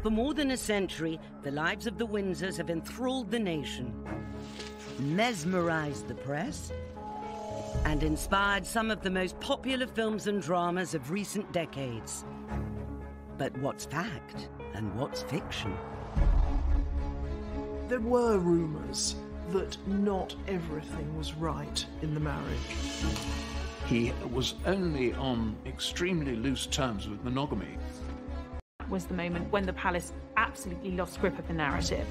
For more than a century, the lives of the Windsors have enthralled the nation, mesmerized the press, and inspired some of the most popular films and dramas of recent decades. But what's fact and what's fiction? There were rumours that not everything was right in the marriage. He was only on extremely loose terms with monogamy. Was the moment when the palace absolutely lost grip of the narrative.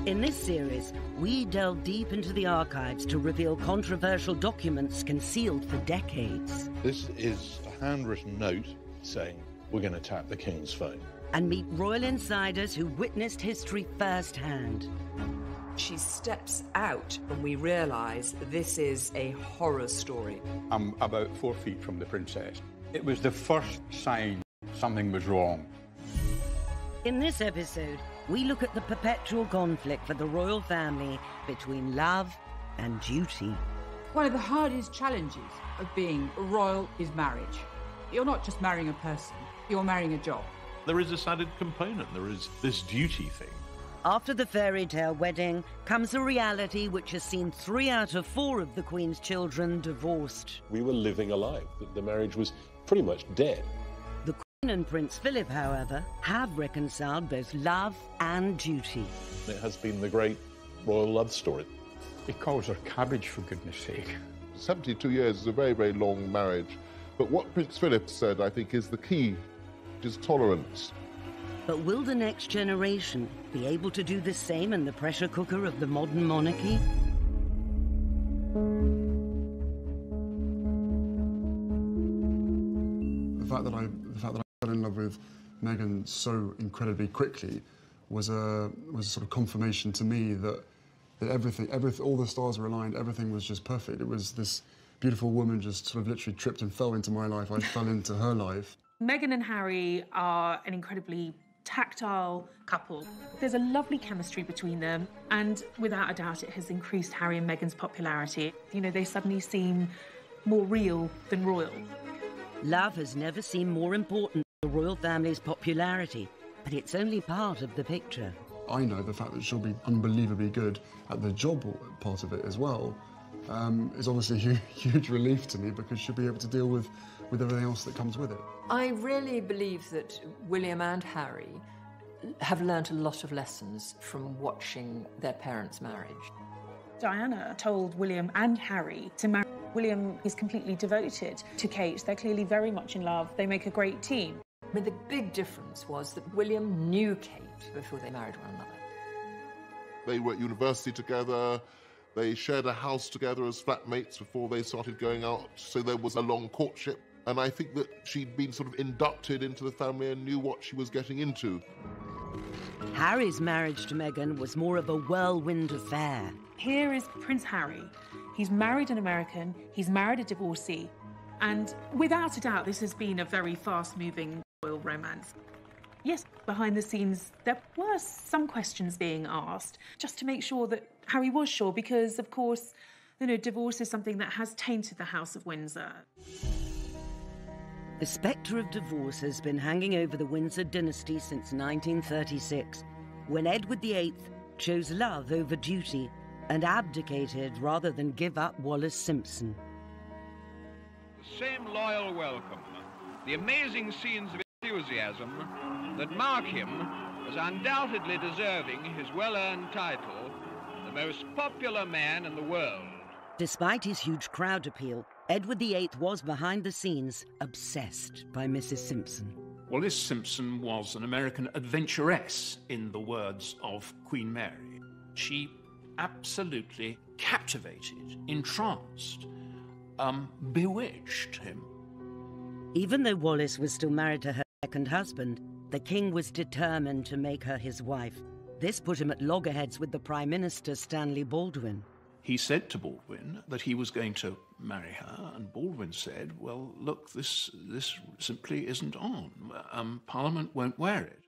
In this series, we delve deep into the archives to reveal controversial documents concealed for decades. This is a handwritten note saying, we're going to tap the King's phone. And meet royal insiders who witnessed history firsthand. She steps out and we realise this is a horror story. I'm about 4 feet from the princess. It was the first sign something was wrong. In this episode, we look at the perpetual conflict for the royal family between love and duty. One of the hardest challenges of being royal is marriage. You're not just marrying a person, you're marrying a job. There is this added component, there is this duty thing. After the fairy tale wedding comes a reality which has seen 3 out of 4 of the Queen's children divorced. We were living a lie. The marriage was pretty much dead. The Queen and Prince Philip, however, have reconciled both love and duty. It has been the great royal love story. He calls her cabbage, for goodness sake. 72 years is a very, very long marriage. But what Prince Philip said, I think, is the key, is tolerance. But will the next generation be able to do the same in the pressure cooker of the modern monarchy? The fact that I fell in love with Meghan so incredibly quickly was a sort of confirmation to me that everything, all the stars were aligned, everything was just perfect. It was this beautiful woman just sort of literally tripped and fell into my life. I fell into her life. Meghan and Harry are an incredibly tactile couple. There's a lovely chemistry between them, and without a doubt it has increased Harry and Meghan's popularity. You know, they suddenly seem more real than royal. Love has never seemed more important to the royal family's popularity, but it's only part of the picture. I know the fact that she'll be unbelievably good at the job part of it as well is obviously a huge relief to me, because she'll be able to deal with everything else that comes with it. I really believe that William and Harry have learnt a lot of lessons from watching their parents' marriage. Diana told William and Harry to marry. William is completely devoted to Kate. They're clearly very much in love. They make a great team. I mean, the big difference was that William knew Kate before they married one another. They were at university together. They shared a house together as flatmates before they started going out, so there was a long courtship. And I think that she'd been sort of inducted into the family and knew what she was getting into. Harry's marriage to Meghan was more of a whirlwind affair. Here is Prince Harry. He's married an American, he's married a divorcee, and without a doubt this has been a very fast-moving royal romance. Yes, behind the scenes there were some questions being asked, just to make sure that Harry was sure, because of course, you know, divorce is something that has tainted the House of Windsor. The spectre of divorce has been hanging over the Windsor dynasty since 1936, when Edward VIII chose love over duty and abdicated rather than give up Wallis Simpson. The same loyal welcome, the amazing scenes of enthusiasm that mark him as undoubtedly deserving his well-earned title, the most popular man in the world. Despite his huge crowd appeal, Edward VIII was behind the scenes obsessed by Mrs. Simpson. Wallis Simpson was an American adventuress, in the words of Queen Mary. She absolutely captivated, entranced, bewitched him. Even though Wallis was still married to her second husband, the king was determined to make her his wife. This put him at loggerheads with the Prime Minister, Stanley Baldwin. He said to Baldwin that he was going to marry her, and Baldwin said, well, look, this simply isn't on. Parliament won't wear it.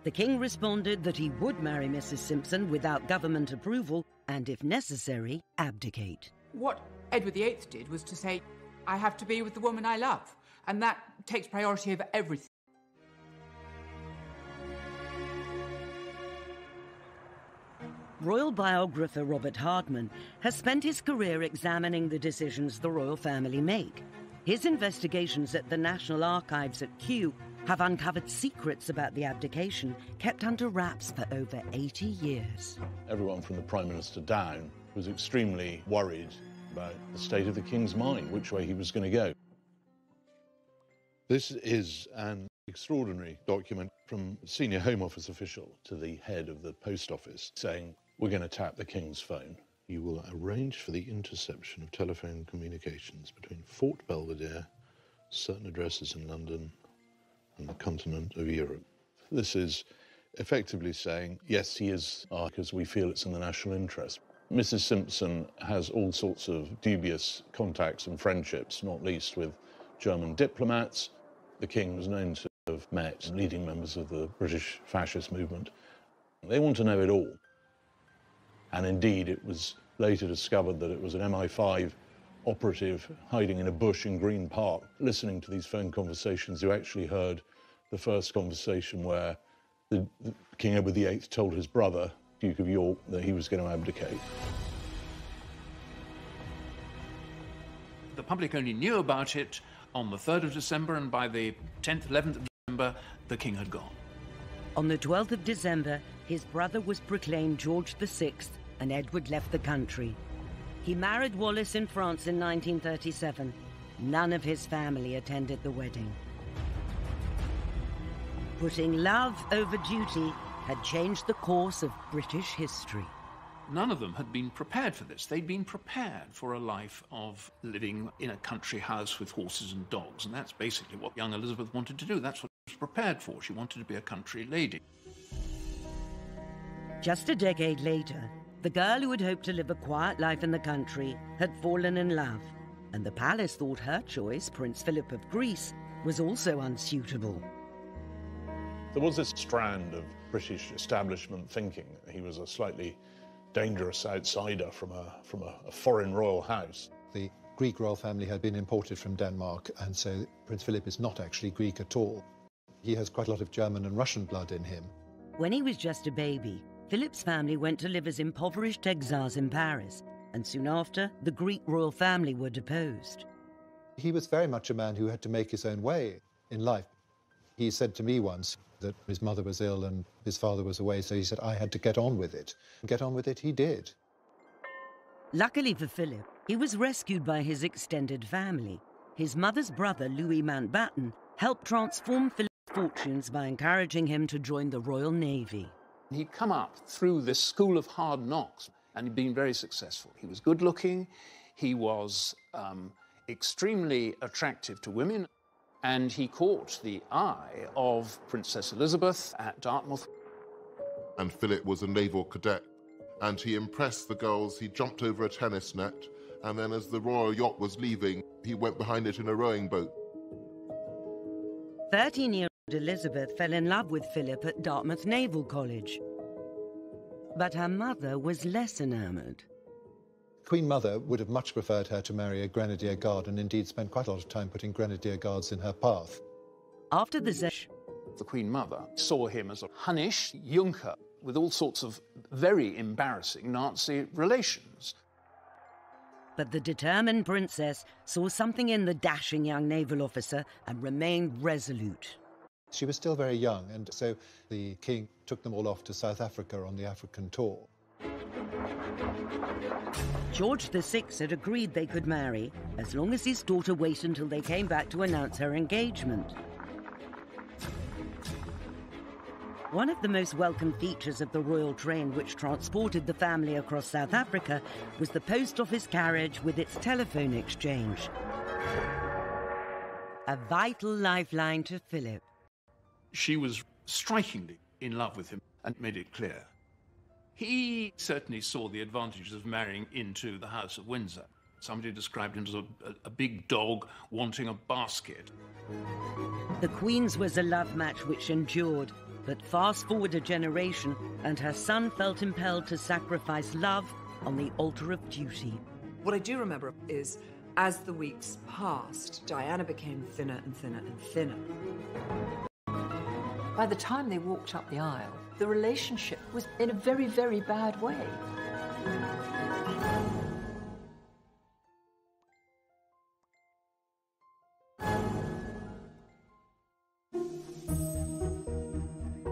The king responded that he would marry Mrs. Simpson without government approval and, if necessary, abdicate. What Edward VIII did was to say, I have to be with the woman I love, and that takes priority over everything. Royal biographer Robert Hardman has spent his career examining the decisions the royal family make. His investigations at the National Archives at Kew have uncovered secrets about the abdication kept under wraps for over 80 years. Everyone from the Prime Minister down was extremely worried about the state of the King's mind, which way he was going to go. This is an extraordinary document from a senior Home Office official to the head of the Post Office saying, we're going to tap the King's phone. You will arrange for the interception of telephone communications between Fort Belvedere, certain addresses in London, and the continent of Europe. This is effectively saying, yes, he is, because we feel it's in the national interest. Mrs. Simpson has all sorts of dubious contacts and friendships, not least with German diplomats. The King was known to have met leading members of the British fascist movement. They want to know it all. And indeed, it was later discovered that it was an MI5 operative hiding in a bush in Green Park, listening to these phone conversations, who actually heard the first conversation where the King Edward VIII told his brother, Duke of York, that he was going to abdicate. The public only knew about it on the 3rd of December, and by the 10th, 11th of December, the King had gone. On the 12th of December, his brother was proclaimed George VI, and Edward left the country. He married Wallis in France in 1937. None of his family attended the wedding. Putting love over duty had changed the course of British history. None of them had been prepared for this. They'd been prepared for a life of living in a country house with horses and dogs, and that's basically what young Elizabeth wanted to do. That's what she was prepared for. She wanted to be a country lady. Just a decade later, the girl who had hoped to live a quiet life in the country had fallen in love, and the palace thought her choice, Prince Philip of Greece, was also unsuitable. There was this strand of British establishment thinking that he was a slightly dangerous outsider from a foreign royal house. The Greek royal family had been imported from Denmark, and so Prince Philip is not actually Greek at all. He has quite a lot of German and Russian blood in him. When he was just a baby, Philip's family went to live as impoverished exiles in Paris, and soon after, the Greek royal family were deposed. He was very much a man who had to make his own way in life. He said to me once that his mother was ill and his father was away, so he said, I had to get on with it. And get on with it he did. Luckily for Philip, he was rescued by his extended family. His mother's brother, Louis Mountbatten, helped transform Philip's fortunes by encouraging him to join the Royal Navy. He'd come up through this school of hard knocks, and he'd been very successful. He was good-looking, he was extremely attractive to women, and he caught the eye of Princess Elizabeth at Dartmouth. And Philip was a naval cadet, and he impressed the girls. He jumped over a tennis net, and then as the royal yacht was leaving, he went behind it in a rowing boat. 13-year-old Elizabeth fell in love with Philip at Dartmouth Naval College. But her mother was less enamoured. Queen Mother would have much preferred her to marry a Grenadier Guard, and indeed spent quite a lot of time putting Grenadier Guards in her path. After the Queen Mother saw him as a Hunnish Junker with all sorts of very embarrassing Nazi relations. But the determined princess saw something in the dashing young naval officer and remained resolute. She was still very young, and so the king took them all off to South Africa on the African tour. George VI had agreed they could marry as long as his daughter waited until they came back to announce her engagement. One of the most welcome features of the royal train which transported the family across South Africa was the post office carriage with its telephone exchange. A vital lifeline to Philip. She was strikingly in love with him and made it clear. He certainly saw the advantages of marrying into the House of Windsor. Somebody described him as a big dog wanting a basket. The Queen's was a love match which endured, but fast forward a generation and her son felt impelled to sacrifice love on the altar of duty. What I do remember is, as the weeks passed, Diana became thinner and thinner and thinner. By the time they walked up the aisle, the relationship was in a very, very bad way.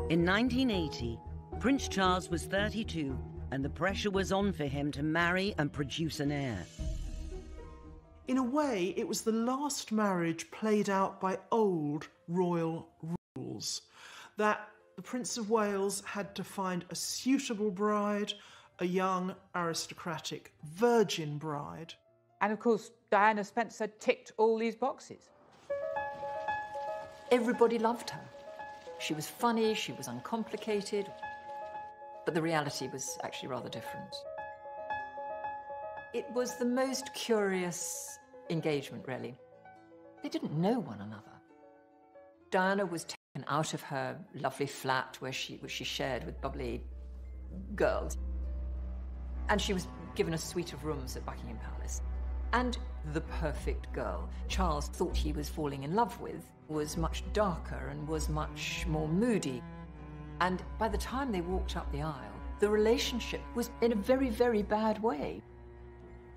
In 1980, Prince Charles was 32, and the pressure was on for him to marry and produce an heir. In a way, it was the last marriage played out by old royal rules, that the Prince of Wales had to find a suitable bride, a young, aristocratic, virgin bride. And of course, Diana Spencer ticked all these boxes. Everybody loved her. She was funny, she was uncomplicated, but the reality was actually rather different. It was the most curious engagement, really. They didn't know one another. Diana was taken out of her lovely flat which she shared with bubbly girls, and she was given a suite of rooms at Buckingham Palace. And the perfect girl Charles thought he was falling in love with was much darker and was much more moody. And by the time they walked up the aisle, the relationship was in a very, very bad way.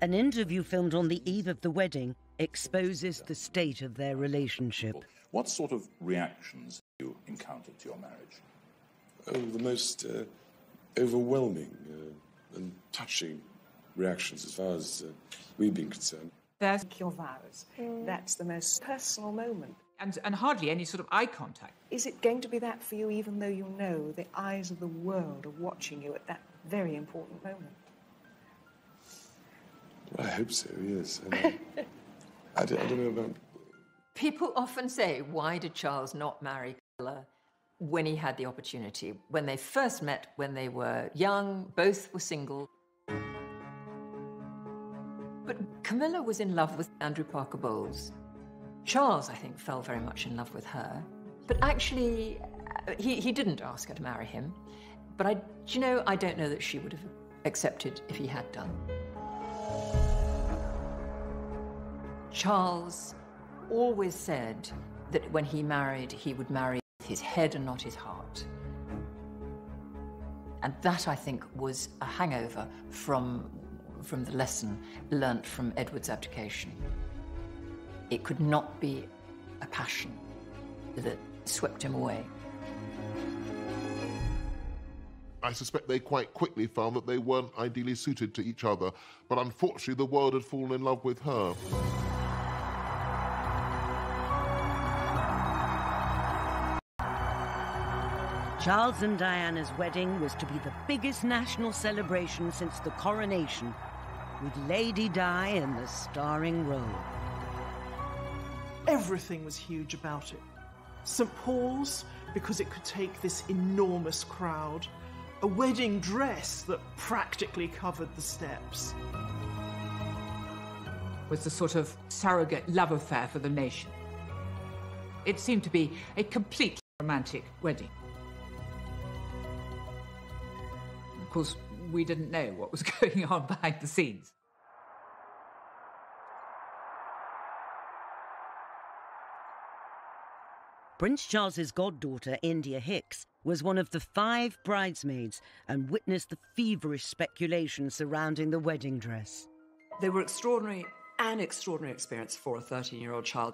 An interview filmed on the eve of the wedding exposes the state of their relationship. What sort of reactions have you encountered to your marriage? Oh, the most overwhelming and touching reactions as far as we've been concerned. There's your vows. That's the most personal moment. And hardly any sort of eye contact. Is it going to be that for you, even though you know the eyes of the world are watching you at that very important moment? Well, I hope so, yes. I don't know about... People often say, why did Charles not marry Camilla when he had the opportunity? When they first met, when they were young, both were single. But Camilla was in love with Andrew Parker Bowles. Charles, I think, fell very much in love with her. But actually, he didn't ask her to marry him. But I don't know that she would have accepted if he had done. Charles always said that when he married, he would marry with his head and not his heart. And that, I think, was a hangover from the lesson learnt from Edward's abdication. It could not be a passion that swept him away. I suspect they quite quickly found that they weren't ideally suited to each other, but unfortunately the world had fallen in love with her. Charles and Diana's wedding was to be the biggest national celebration since the coronation, with Lady Di in the starring role. Everything was huge about it. St. Paul's, because it could take this enormous crowd. A wedding dress that practically covered the steps. Was the sort of surrogate love affair for the nation. It seemed to be a completely romantic wedding. Of course, we didn't know what was going on behind the scenes. Prince Charles's goddaughter, India Hicks, was one of the 5 bridesmaids and witnessed the feverish speculation surrounding the wedding dress. They were extraordinary, an extraordinary experience for a 13-year-old child.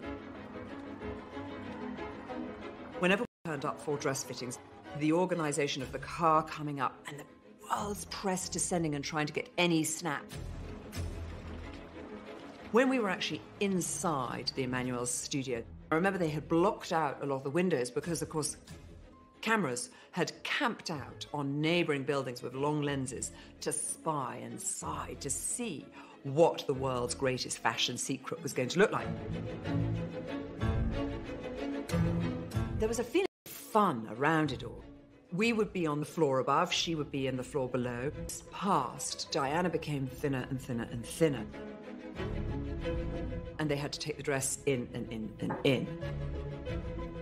Whenever we turned up for dress fittings, the organisation of the car coming up and the world's press descending and trying to get any snap. When we were actually inside the Emmanuel's studio, I remember they had blocked out a lot of the windows because, of course, cameras had camped out on neighbouring buildings with long lenses to spy and sigh to see what the world's greatest fashion secret was going to look like. There was a feeling of fun around it all. We would be on the floor above, she would be in the floor below. Past, Diana became thinner and thinner and thinner. And they had to take the dress in and in and in.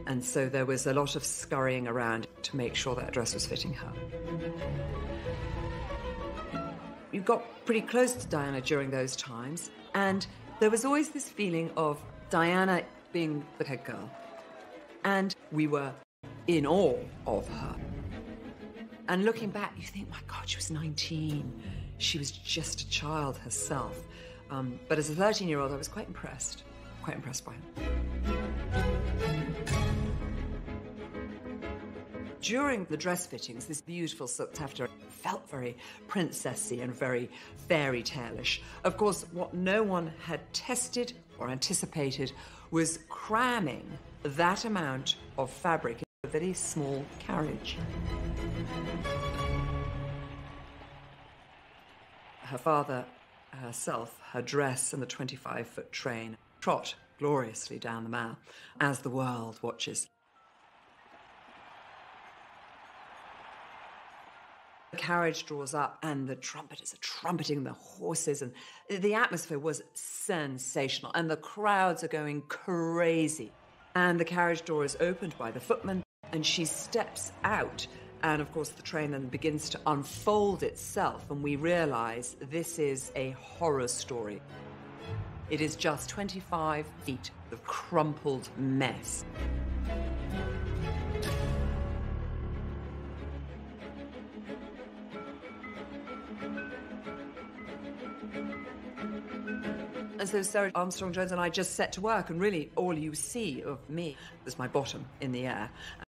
And so there was a lot of scurrying around to make sure that dress was fitting her. You got pretty close to Diana during those times, and there was always this feeling of Diana being the head girl. And we were in awe of her. And looking back, you think, my God, she was 19. She was just a child herself. But as a 13-year-old, I was quite impressed by her. During the dress fittings, this beautiful silk taffeta felt very princessy and very fairy tale-ish. Of course, what no one had tested or anticipated was cramming that amount of fabric in a very small carriage. Her father, herself, her dress and the 25-foot train trot gloriously down the Mall as the world watches. The carriage draws up and the trumpeters are trumpeting the horses, and the atmosphere was sensational and the crowds are going crazy. And the carriage door is opened by the footman and she steps out, and of course the train then begins to unfold itself and we realise this is a horror story. It is just 25 feet of crumpled mess. And so Sarah Armstrong-Jones and I just set to work, and really all you see of me is my bottom in the air.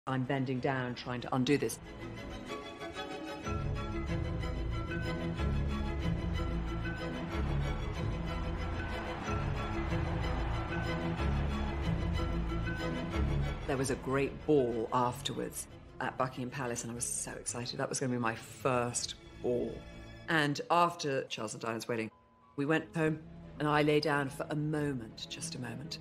I'm bending down trying to undo this. There was a great ball afterwards at Buckingham Palace, and I was so excited. That was going to be my first ball. And after Charles and Diana's wedding, we went home, and I lay down for a moment, just a moment.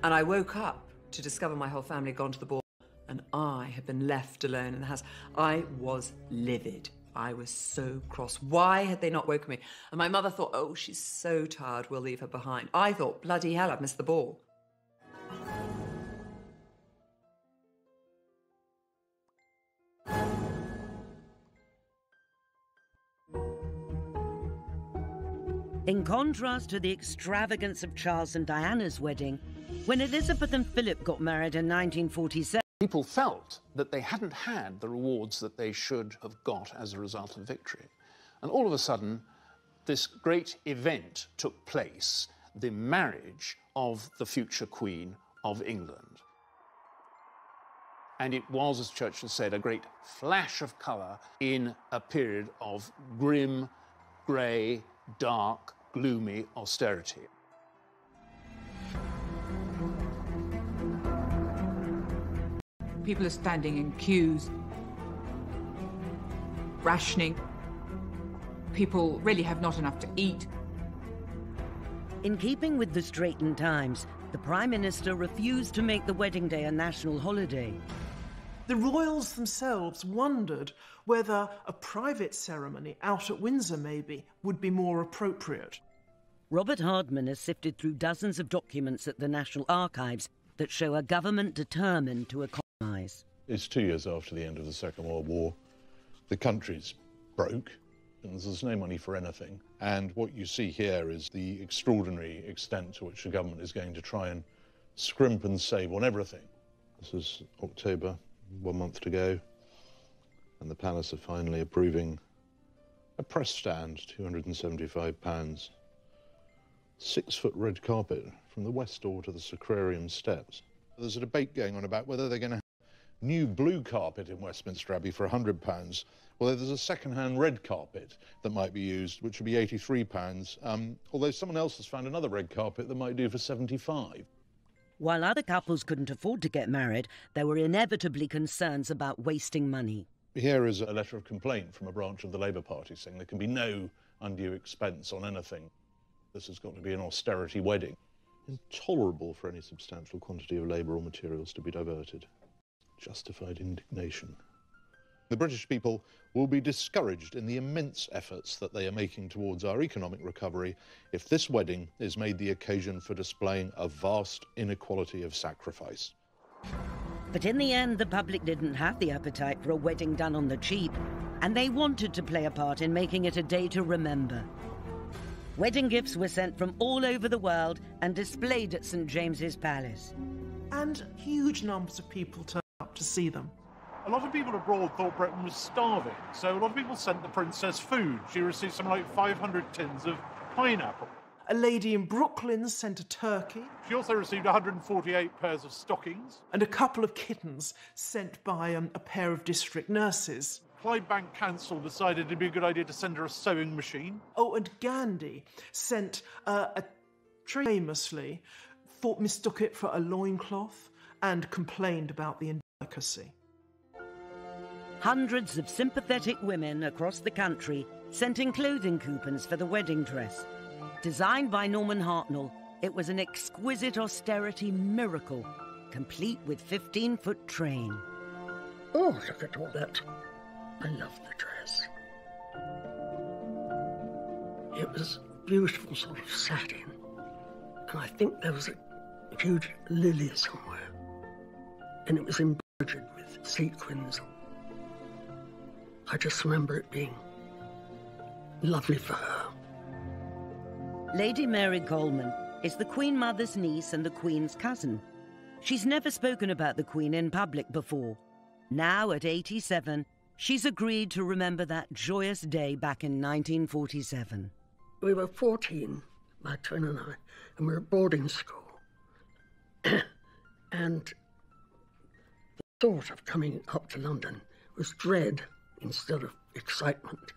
And I woke up to discover my whole family had gone to the ball, and I had been left alone in the house. I was livid. I was so cross. Why had they not woken me? And my mother thought, oh, she's so tired, we'll leave her behind. I thought, bloody hell, I've missed the ball. In contrast to the extravagance of Charles and Diana's wedding, when Elizabeth and Philip got married in 1947, people felt that they hadn't had the rewards that they should have got as a result of victory. And all of a sudden, this great event took place, the marriage of the future Queen of England. And it was, as Churchill said, a great flash of colour in a period of grim, grey, dark, gloomy austerity. People are standing in queues, rationing. People really have not enough to eat. in keeping with the straitened times, the Prime Minister refused to make the wedding day a national holiday. The royals themselves wondered whether a private ceremony out at Windsor, maybe, would be more appropriate. Robert Hardman has sifted through dozens of documents at the National Archives that show a government determined to economise. It's 2 years after the end of the Second World War. The country's broke, and there's no money for anything. And what you see here is the extraordinary extent to which the government is going to try and scrimp and save on everything. This is October, 1 month to go, and the Palace are finally approving a press stand, £275. 6-foot red carpet from the west door to the Sacrarium steps. There's a debate going on about whether they're going to have new blue carpet in Westminster Abbey for £100. Well, there's a second-hand red carpet that might be used, which would be £83, although someone else has found another red carpet that might do for £75. While other couples couldn't afford to get married, there were inevitably concerns about wasting money. Here is a letter of complaint from a branch of the Labour Party saying there can be no undue expense on anything. This has got to be an austerity wedding. Intolerable for any substantial quantity of labour or materials to be diverted. Justified indignation. The British people will be discouraged in the immense efforts that they are making towards our economic recovery if this wedding is made the occasion for displaying a vast inequality of sacrifice. But in the end, the public didn't have the appetite for a wedding done on the cheap, and they wanted to play a part in making it a day to remember. Wedding gifts were sent from all over the world and displayed at St James's Palace. And huge numbers of people turned up to see them. A lot of people abroad thought Britain was starving, so a lot of people sent the princess food. She received something like 500 tins of pineapple. A lady in Brooklyn sent a turkey. She also received 148 pairs of stockings. And a couple of kittens sent by a pair of district nurses. Clydebank Council decided it'd be a good idea to send her a sewing machine. Oh, and Gandhi sent a tree famously, mistook it for a loincloth and complained about the indelicacy. Hundreds of sympathetic women across the country sent in clothing coupons for the wedding dress. Designed by Norman Hartnell, it was an exquisite austerity miracle, complete with 15-foot train. Oh, look at all that. I love the dress. It was beautiful sort of satin, and I think there was a huge lily somewhere, and it was embroidered with sequins. I just remember it being lovely for her. Lady Mary Coleman is the Queen Mother's niece and the Queen's cousin. She's never spoken about the Queen in public before. Now, at 87, she's agreed to remember that joyous day back in 1947. We were 14, my twin and I, and we were at boarding school. And the thought of coming up to London was dread instead of excitement,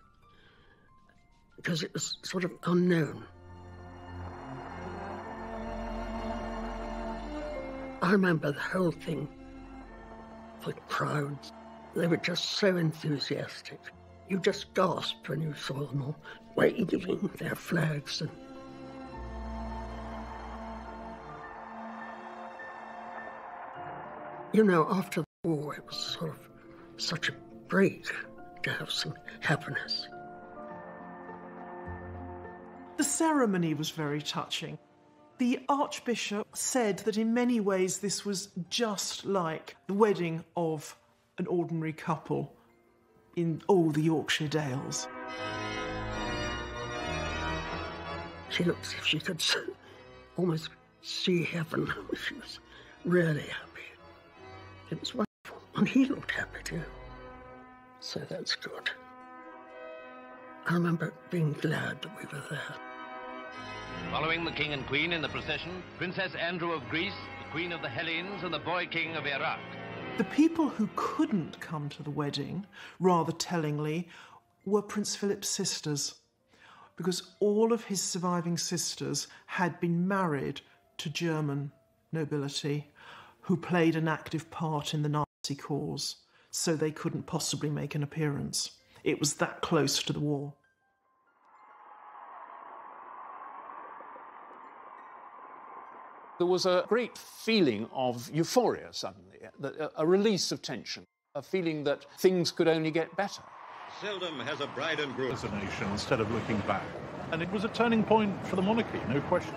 because it was sort of unknown. I remember the whole thing, the crowds, they were just so enthusiastic. You just gasped when you saw them all waving their flags. And you know, after the war, it was sort of such a break to have some happiness. The ceremony was very touching. The Archbishop said that in many ways this was just like the wedding of an ordinary couple in all the Yorkshire Dales. She looked as if she could almost see heaven. She was really happy. It was wonderful. And he looked happy too. So that's good. I remember being glad that we were there. Following the King and Queen in the procession, Princess Andrew of Greece, the Queen of the Hellenes, and the Boy King of Iraq. The people who couldn't come to the wedding, rather tellingly, were Prince Philip's sisters, because all of his surviving sisters had been married to German nobility who played an active part in the Nazi cause, so they couldn't possibly make an appearance. It was that close to the war. There was a great feeling of euphoria suddenly, a release of tension, a feeling that things could only get better. Seldom has a bride and groom as a nation instead of looking back. And it was a turning point for the monarchy, no question.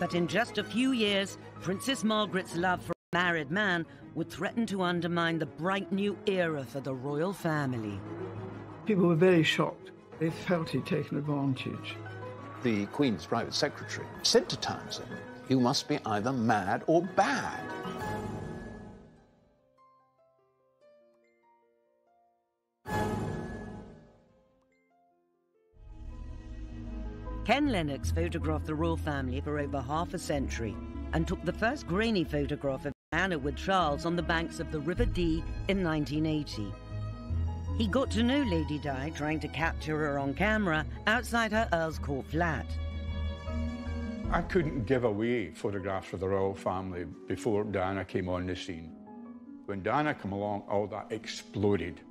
But in just a few years, Princess Margaret's love for a married man would threaten to undermine the bright new era for the royal family. People were very shocked. They felt he'd taken advantage. The Queen's private secretary said to Townsend, "You must be either mad or bad." Ken Lennox photographed the royal family for over half a century and took the first grainy photograph of Diana with Charles on the banks of the River Dee in 1980. He got to know Lady Di trying to capture her on camera outside her Earl's Court flat. I couldn't give away photographs of the royal family before Diana came on the scene. When Diana came along, all that exploded.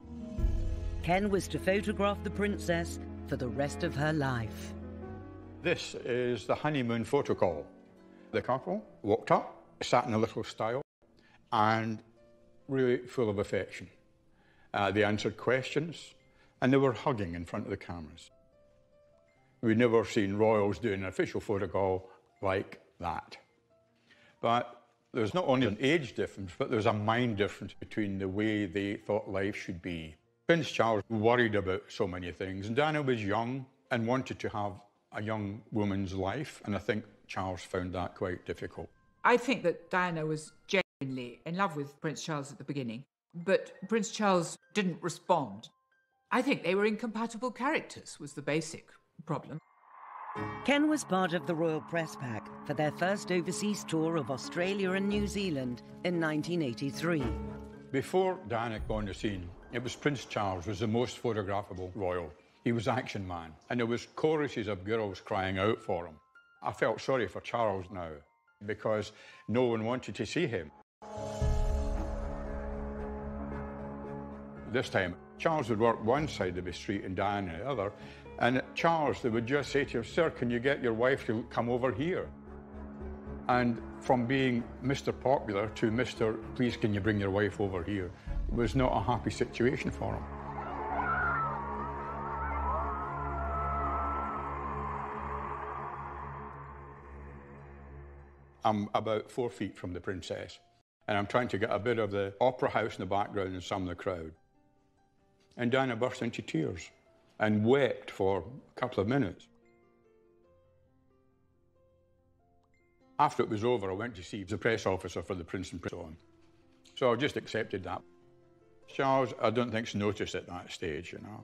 Ken was to photograph the princess for the rest of her life. This is the honeymoon photo call. The couple walked up, sat in a little stile, and really full of affection. They answered questions, and they were hugging in front of the cameras. We'd never seen royals doing an official photo call like that. But there's not only an age difference, but there's a mind difference between the way they thought life should be. Prince Charles worried about so many things, and Diana was young and wanted to have a young woman's life, and I think Charles found that quite difficult. I think that Diana was genuinely genuinely in love with Prince Charles at the beginning, but Prince Charles didn't respond. I think they were incompatible characters, was the basic problem. Ken was part of the Royal Press Pack for their first overseas tour of Australia and New Zealand in 1983. Before Diana came on the scene, it was Prince Charles was the most photographable royal. He was action man, and there was choruses of girls crying out for him. I felt sorry for Charles now, because no one wanted to see him. This time, Charles would work one side of the street and Diana the other, and Charles, they would just say to him, "Sir, can you get your wife to come over here?" And from being Mr. Popular to Mr. "Please, can you bring your wife over here?" It was not a happy situation for him. I'm about 4 feet from the princess, and I'm trying to get a bit of the opera house in the background and some of the crowd. And Diana burst into tears and wept for a couple of minutes. After it was over, I went to see the press officer for the Prince and Princess on. So I just accepted that. Charles, I don't think's noticed at that stage, you know.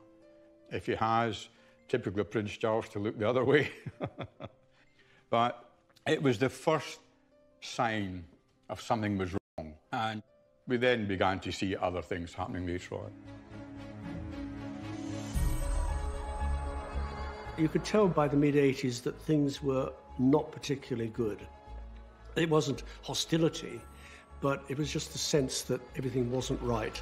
If he has, typical of Prince Charles to look the other way. But it was the first sign of something was wrong. And we then began to see other things happening later on. You could tell by the mid-80s that things were not particularly good. It wasn't hostility, but it was just the sense that everything wasn't right.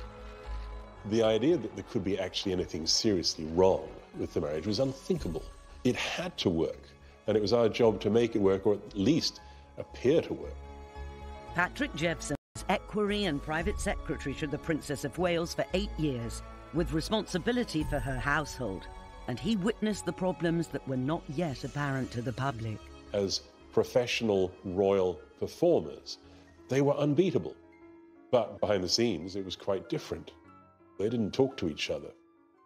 The idea that there could be actually anything seriously wrong with the marriage was unthinkable. It had to work, and it was our job to make it work, or at least appear to work. Patrick Jeffson was equerry and private secretary to the Princess of Wales for 8 years, with responsibility for her household, and he witnessed the problems that were not yet apparent to the public. As professional royal performers, they were unbeatable. But behind the scenes, it was quite different. They didn't talk to each other.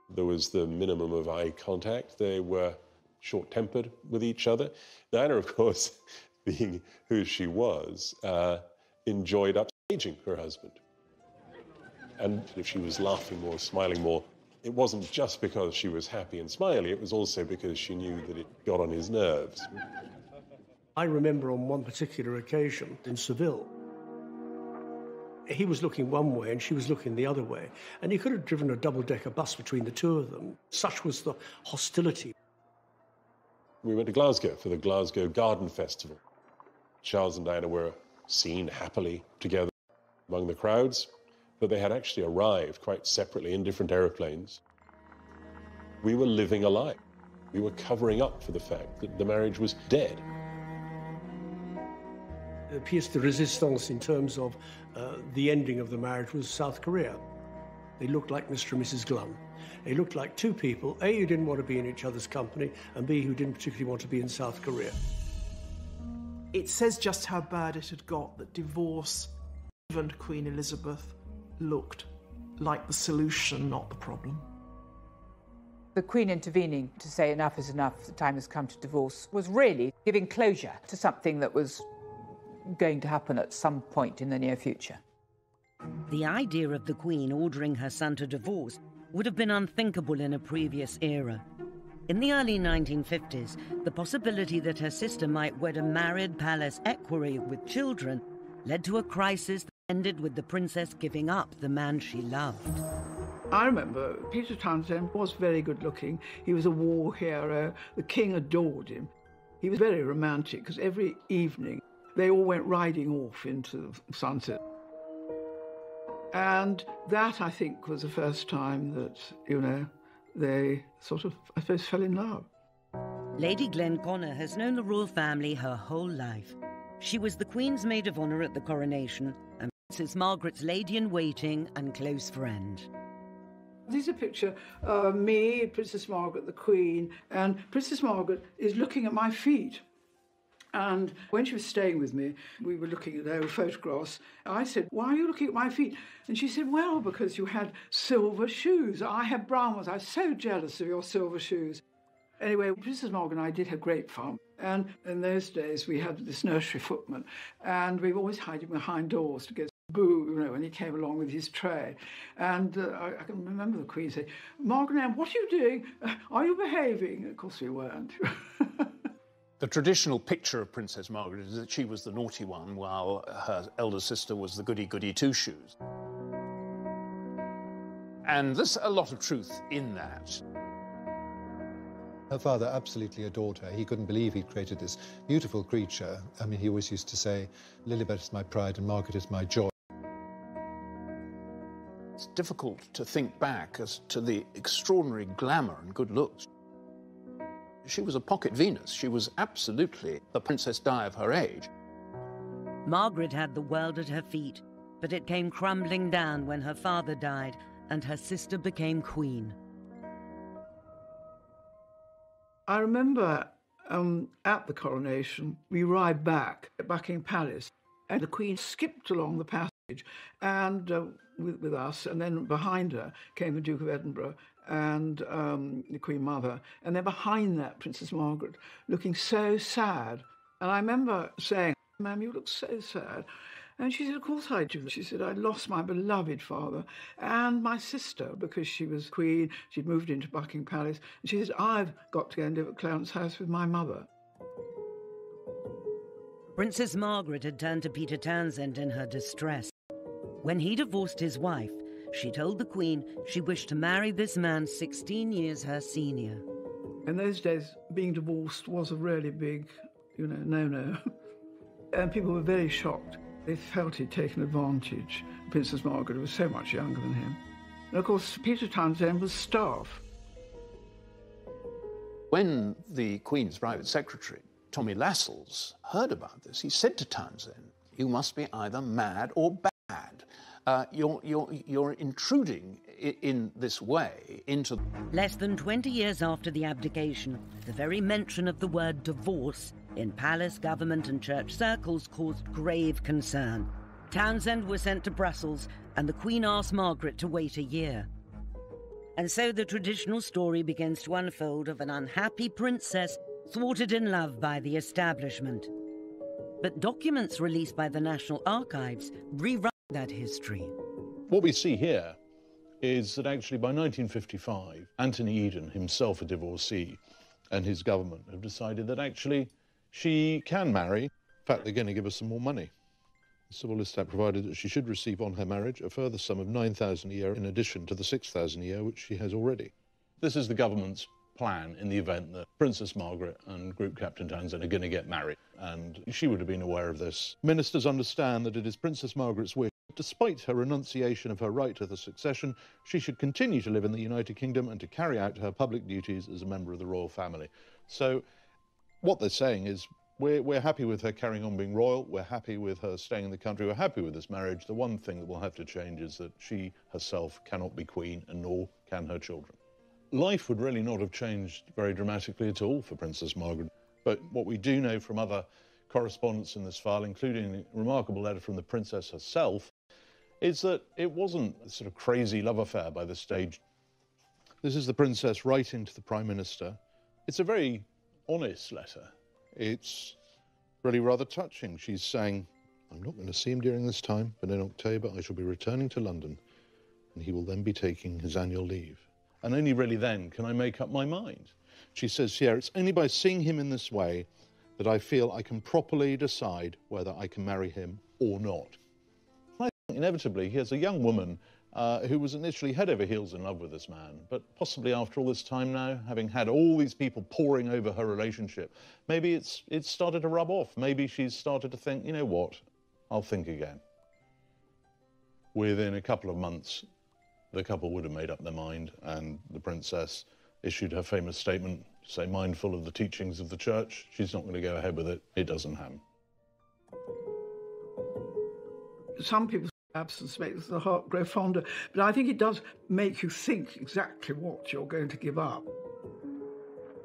There was the minimum of eye contact. They were short-tempered with each other. Diana, of course, being who she was, enjoyed upstaging her husband. And if she was laughing more, smiling more, it wasn't just because she was happy and smiley, it was also because she knew that it got on his nerves. I remember on one particular occasion in Seville, he was looking one way and she was looking the other way, and he could have driven a double-decker bus between the two of them. Such was the hostility. We went to Glasgow for the Glasgow Garden Festival. Charles and Diana were seen happily together among the crowds, but they had actually arrived quite separately in different aeroplanes. We were living a lie. We were covering up for the fact that the marriage was dead. The pièce de résistance in terms of the ending of the marriage was South Korea. They looked like Mr. and Mrs. Glum. They looked like two people, A, who didn't want to be in each other's company, and B, who didn't particularly want to be in South Korea. It says just how bad it had got that divorce, even Queen Elizabeth, looked like the solution, not the problem. The Queen intervening to say enough is enough, the time has come to divorce, was really giving closure to something that was going to happen at some point in the near future. The idea of the Queen ordering her son to divorce would have been unthinkable in a previous era. In the early 1950s, the possibility that her sister might wed a married palace equerry with children led to a crisis that ended with the princess giving up the man she loved. I remember Peter Townsend was very good looking. He was a war hero. The king adored him. He was very romantic because every evening they all went riding off into the sunset. And that, I think, was the first time that, you know, they sort of, I suppose, fell in love. Lady Glenconner has known the royal family her whole life. She was the Queen's maid of honour at the coronation and Princess Margaret's lady-in-waiting and close friend. This is a picture of me, Princess Margaret, the Queen, and Princess Margaret is looking at my feet. And when she was staying with me, we were looking at the old photographs. I said, "Why are you looking at my feet?" And she said, "Well, because you had silver shoes. I had brown ones. I was so jealous of your silver shoes." Anyway, Princess Margaret and I did have great fun. And in those days, we had this nursery footman, and we were always hiding behind doors to go boo, you know, when he came along with his tray. And I can remember the Queen saying, "Margaret, what are you doing? Are you behaving?" Of course we weren't. The traditional picture of Princess Margaret is that she was the naughty one, while her elder sister was the goody-goody two-shoes. And there's a lot of truth in that. Her father absolutely adored her. He couldn't believe he'd created this beautiful creature. I mean, he always used to say, "Lilibet is my pride and Margaret is my joy." It's difficult to think back as to the extraordinary glamour and good looks. She was a pocket Venus. She was absolutely the Princess Di of her age. Margaret had the world at her feet, but it came crumbling down when her father died and her sister became queen. I remember at the coronation, we arrived back at Buckingham Palace, and the Queen skipped along the passage and with us, and then behind her came the Duke of Edinburgh and the Queen Mother, and then behind that, Princess Margaret, looking so sad. And I remember saying, "Ma'am, you look so sad." And she said, "Of course I do." She said, "I lost my beloved father and my sister because she was queen. She'd moved into Buckingham Palace." And she said, "I've got to go and live at Clarence House with my mother." Princess Margaret had turned to Peter Townsend in her distress. When he divorced his wife, she told the Queen she wished to marry this man 16 years her senior. In those days, being divorced was a really big, no-no. And people were very shocked. They felt he'd taken advantage. Princess Margaret was so much younger than him. And of course, Peter Townsend was staff. When the Queen's private secretary, Tommy Lascelles, heard about this, he said to Townsend, "You must be either mad or bad. You're intruding in this way into..." Less than 20 years after the abdication, the very mention of the word divorce in palace, government and church circles caused grave concern. Townsend was sent to Brussels, and the Queen asked Margaret to wait a year. And so the traditional story begins to unfold of an unhappy princess thwarted in love by the establishment. But documents released by the National Archives rewrite that history. What we see here is that actually by 1955, Anthony Eden, himself a divorcee, and his government have decided that actually she can marry. In fact, they're going to give her some more money. The Civil List Act provided that she should receive on her marriage a further sum of £9,000 a year in addition to the £6,000 a year which she has already. This is the government's plan in the event that Princess Margaret and Group Captain Townsend are going to get married, and she would have been aware of this. Ministers understand that it is Princess Margaret's wish, despite her renunciation of her right to the succession, she should continue to live in the United Kingdom and to carry out her public duties as a member of the royal family. So what they're saying is, we're happy with her carrying on being royal, we're happy with her staying in the country, we're happy with this marriage. The one thing that will have to change is that she herself cannot be queen, and nor can her children. Life would really not have changed very dramatically at all for Princess Margaret. But what we do know from other correspondence in this file, including a remarkable letter from the princess herself, is that it wasn't a sort of crazy love affair by this stage. This is the princess writing to the Prime Minister. It's a very honest letter. It's really rather touching. She's saying, "I'm not going to see him during this time, but in October I shall be returning to London, and he will then be taking his annual leave. And only really then can I make up my mind." She says here, "It's only by seeing him in this way that I feel I can properly decide whether I can marry him or not." I think inevitably here's a young woman who was initially head over heels in love with this man, but possibly after all this time now, having had all these people poring over her relationship, maybe it's started to rub off. Maybe she's started to think, you know what, I'll think again. Within a couple of months, the couple would have made up their mind, and the princess issued her famous statement, say, mindful of the teachings of the church. She's not going to go ahead with it. It doesn't happen. Some people's absence makes the heart grow fonder, but I think it does make you think exactly what you're going to give up.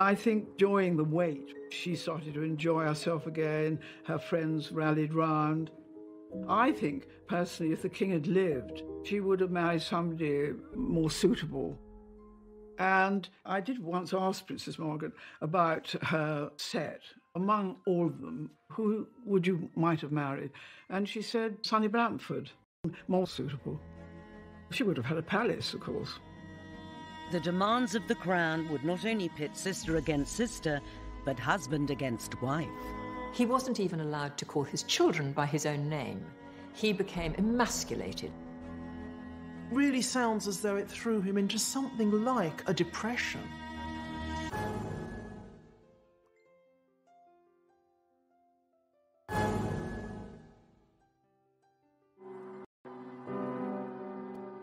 I think during the wait, she started to enjoy herself again. Her friends rallied round. I think, personally, if the king had lived, she would have married somebody more suitable. And I did once ask Princess Margaret about her set. Among all of them, who would you might have married? And she said, Sonny Bramford. more suitable. She would have had a palace, of course. The demands of the crown would not only pit sister against sister, but husband against wife. He wasn't even allowed to call his children by his own name. He became emasculated. Really sounds as though it threw him into something like a depression.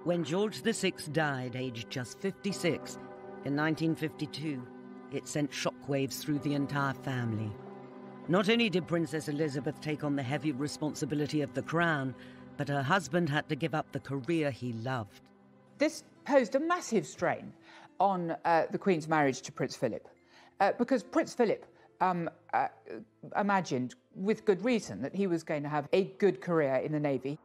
When George VI died, aged just 56, in 1952, it sent shockwaves through the entire family. Not only did Princess Elizabeth take on the heavy responsibility of the crown, but her husband had to give up the career he loved. This posed a massive strain on the Queen's marriage to Prince Philip, because Prince Philip imagined, with good reason, that he was going to have a good career in the Navy.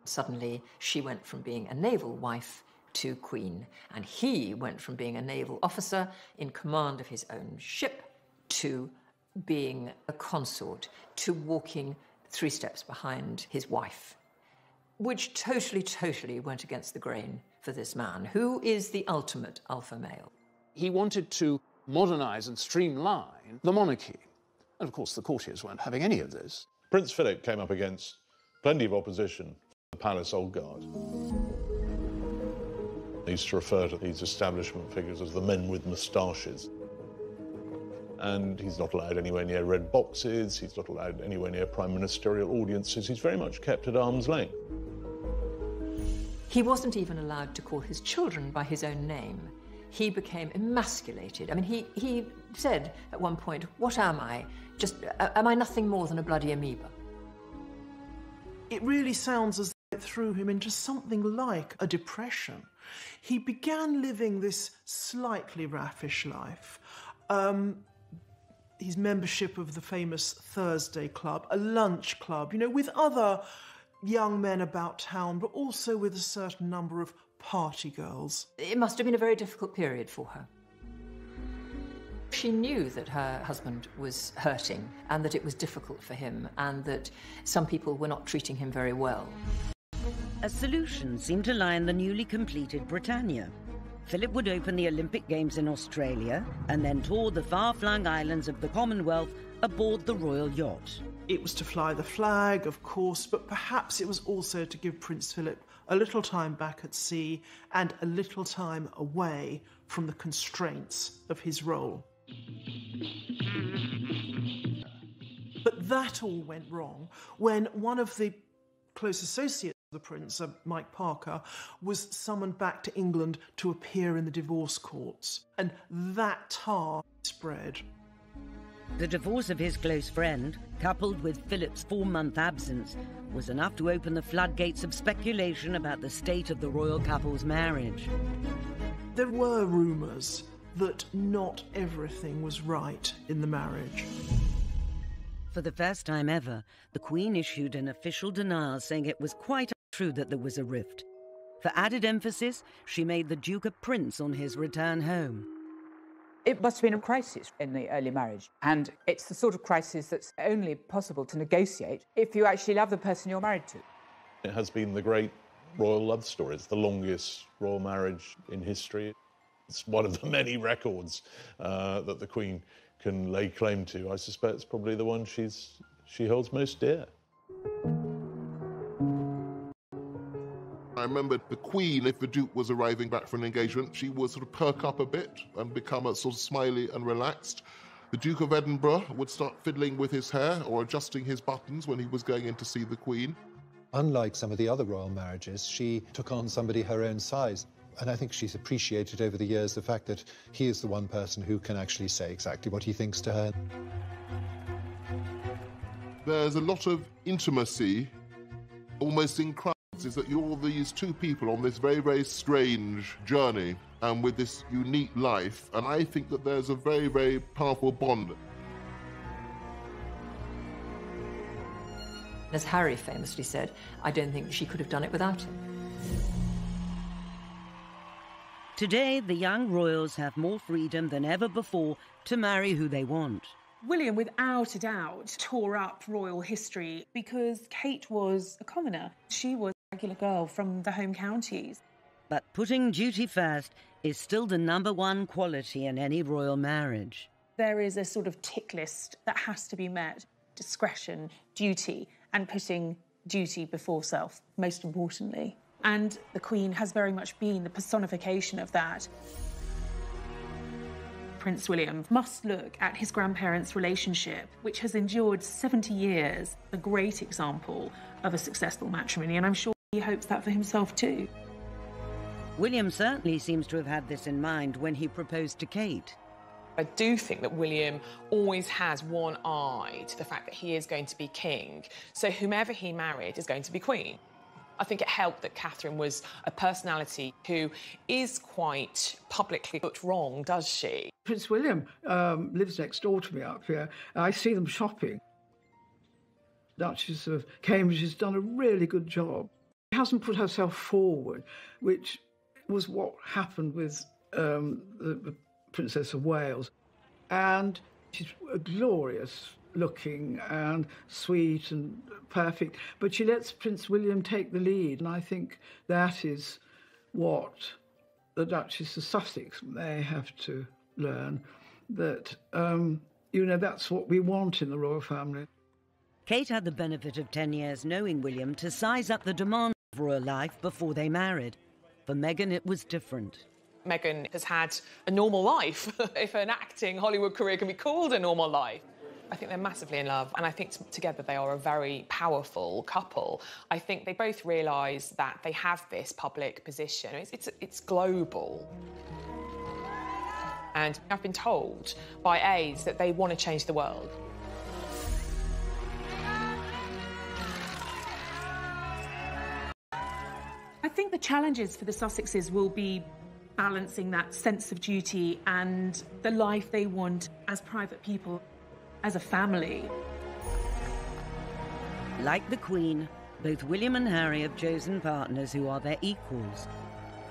Suddenly, she went from being a naval wife to queen, and he went from being a naval officer in command of his own ship to being a consort, to walking 3 steps behind his wife, which totally went against the grain for this man, who is the ultimate alpha male. He wanted to modernise and streamline the monarchy. And of course, the courtiers weren't having any of this. Prince Philip came up against plenty of opposition. The palace old guard. They used to refer to these establishment figures as the men with moustaches. And he's not allowed anywhere near red boxes, he's not allowed anywhere near prime ministerial audiences, he's very much kept at arm's length. He wasn't even allowed to call his children by his own name. He became emasculated. I mean, he said at one point, "What am I? Am I nothing more than a bloody amoeba?" It really sounds as though it threw him into something like a depression. He began living this slightly raffish life. His membership of the famous Thursday Club, a lunch club, with other young men about town, but also with a certain number of party girls. It must have been a very difficult period for her. She knew that her husband was hurting and that it was difficult for him and that some people were not treating him very well. A solution seemed to lie in the newly completed Britannia. Philip would open the Olympic Games in Australia and then tour the far-flung islands of the Commonwealth aboard the royal yacht. It was to fly the flag, of course, but perhaps it was also to give Prince Philip a little time back at sea and a little time away from the constraints of his role. But that all went wrong when one of the close associates of the prince, Mike Parker, was summoned back to England to appear in the divorce courts, and that tar spread. The divorce of his close friend, coupled with Philip's 4-month absence, was enough to open the floodgates of speculation about the state of the royal couple's marriage. There were rumours that not everything was right in the marriage. For the first time ever, the Queen issued an official denial saying it was quite untrue that there was a rift. For added emphasis, she made the Duke a prince on his return home. It must have been a crisis in the early marriage, and it's the sort of crisis that's only possible to negotiate if you actually love the person you're married to. It has been the great royal love story. It's the longest royal marriage in history. It's one of the many records that the Queen can lay claim to. I suspect it's probably the one she holds most dear. I remember the Queen, if the Duke was arriving back from an engagement, she would sort of perk up a bit and become a sort of smiley and relaxed. The Duke of Edinburgh would start fiddling with his hair or adjusting his buttons when he was going in to see the Queen. Unlike some of the other royal marriages, she took on somebody her own size. And I think she's appreciated over the years the fact that he is the one person who can actually say exactly what he thinks to her. There's a lot of intimacy, almost in crowds, is that you're these two people on this very, very strange journey and with this unique life. And I think that there's a very, very powerful bond. As Harry famously said, I don't think she could have done it without him. Today, the young royals have more freedom than ever before to marry who they want. William, without a doubt, tore up royal history because Kate was a commoner. She was regular girl from the home counties. But putting duty first is still the #1 quality in any royal marriage. There is a sort of tick list that has to be met. Discretion, duty, and putting duty before self, most importantly. And the Queen has very much been the personification of that. Prince William must look at his grandparents' relationship, which has endured 70 years, a great example of a successful matrimony, and I'm sure he hopes that for himself too. William certainly seems to have had this in mind when he proposed to Kate. I do think that William always has one eye to the fact that he is going to be king, so whomever he married is going to be queen. I think it helped that Catherine was a personality who is quite publicly put wrong, does she? Prince William lives next door to me up here. I see them shopping. Duchess of Cambridge has done a really good job. She hasn't put herself forward, which was what happened with the Princess of Wales. And she's glorious looking and sweet and perfect, but she lets Prince William take the lead, and I think that is what the Duchess of Sussex may have to learn, that, that's what we want in the royal family. Kate had the benefit of 10 years knowing William to size up the demands of royal life before they married. For Meghan, it was different. Meghan has had a normal life, if an acting Hollywood career can be called a normal life. I think they're massively in love, and I think together they are a very powerful couple. I think they both realise that they have this public position. It's global. And I've been told by aides that they want to change the world. I think the challenges for the Sussexes will be balancing that sense of duty and the life they want as private people, as a family. Like the Queen, both William and Harry have chosen partners who are their equals.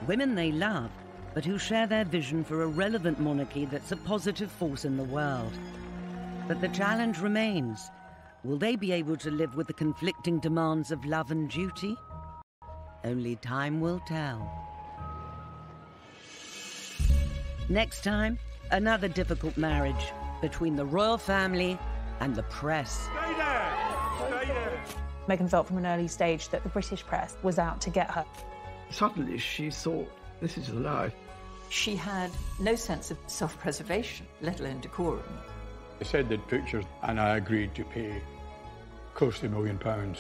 Women they love, but who share their vision for a relevant monarchy that's a positive force in the world. But the challenge remains. Will they be able to live with the conflicting demands of love and duty? Only time will tell. Next time, another difficult marriage between the royal family and the press. Stay there! Stay there! Meghan felt from an early stage that the British press was out to get her. Suddenly she thought, this is a lie. She had no sense of self-preservation, let alone decorum. They said they'd pictures, and I agreed to pay close to £1 million.